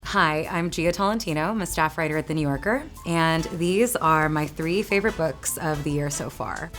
Hi, I'm Jia Tolentino. I'm a staff writer at The New Yorker, and these are my 3 favorite books of the year so far.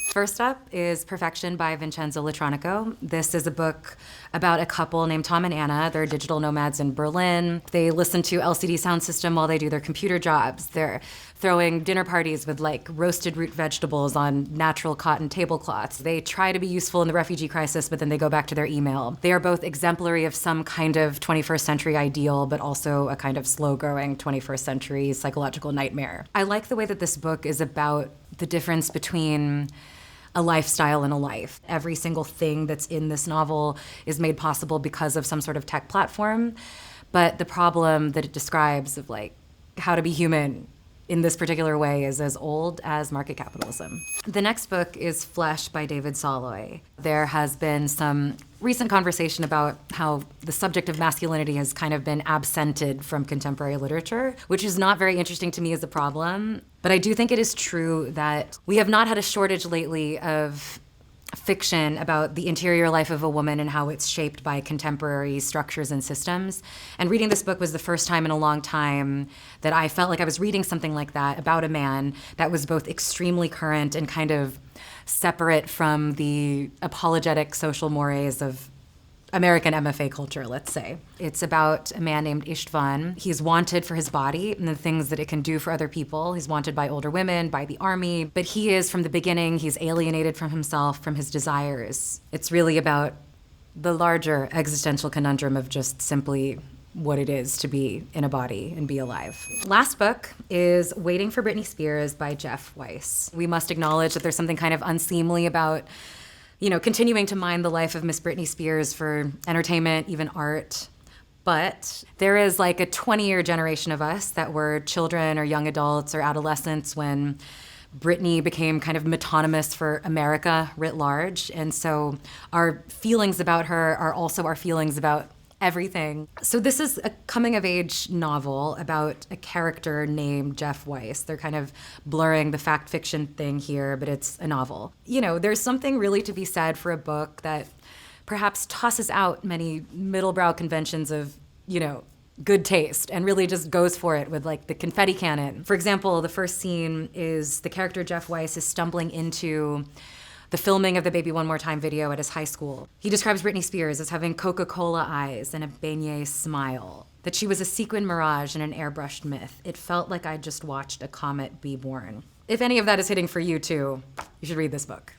First up is Perfection by Vincenzo Latronico. This is a book about a couple named Tom and Anna. They're digital nomads in Berlin. They listen to LCD sound system while they do their computer jobs. They're throwing dinner parties with like roasted root vegetables on natural cotton tablecloths. They try to be useful in the refugee crisis, but then they go back to their email. They are both exemplary of some kind of 21st century ideal, but also a kind of slow-growing 21st century psychological nightmare. I like the way that this book is about the difference between a lifestyle and a life. Every single thing that's in this novel is made possible because of some sort of tech platform, but the problem that it describes of like how to be human in this particular way is as old as market capitalism. The next book is Flesh by David Soloy. There has been some recent conversation about how the subject of masculinity has kind of been absented from contemporary literature, which is not very interesting to me as a problem. But I do think it is true that we have not had a shortage lately of fiction about the interior life of a woman and how it's shaped by contemporary structures and systems. And reading this book was the first time in a long time that I felt like I was reading something like that about a man that was both extremely current and kind of separate from the apologetic social mores of American MFA culture, let's say. It's about a man named Istvan. He's wanted for his body and the things that it can do for other people. He's wanted by older women, by the army, but he is, from the beginning, he's alienated from himself, from his desires. It's really about the larger existential conundrum of just simply what it is to be in a body and be alive. Last book is Waiting for Britney Spears by Jeff Weiss. We must acknowledge that there's something kind of unseemly about continuing to mine the life of Miss Britney Spears for entertainment, even art. But there is like a 20-year generation of us that were children or young adults or adolescents when Britney became kind of metonymous for America writ large. And so our feelings about her are also our feelings about everything. So this is a coming-of-age novel about a character named Jeff Weiss. They're kind of blurring the fact fiction thing here, but it's a novel. There's something really to be said for a book that perhaps tosses out many middle-brow conventions of, good taste and really just goes for it with like the confetti cannon. For example, the first scene is the character Jeff Weiss is stumbling into the filming of the Baby One More Time video at his high school. He describes Britney Spears as having Coca-Cola eyes and a beignet smile, that she was a sequin mirage and an airbrushed myth. It felt like I'd just watched a comet be born. If any of that is hitting for you too, you should read this book.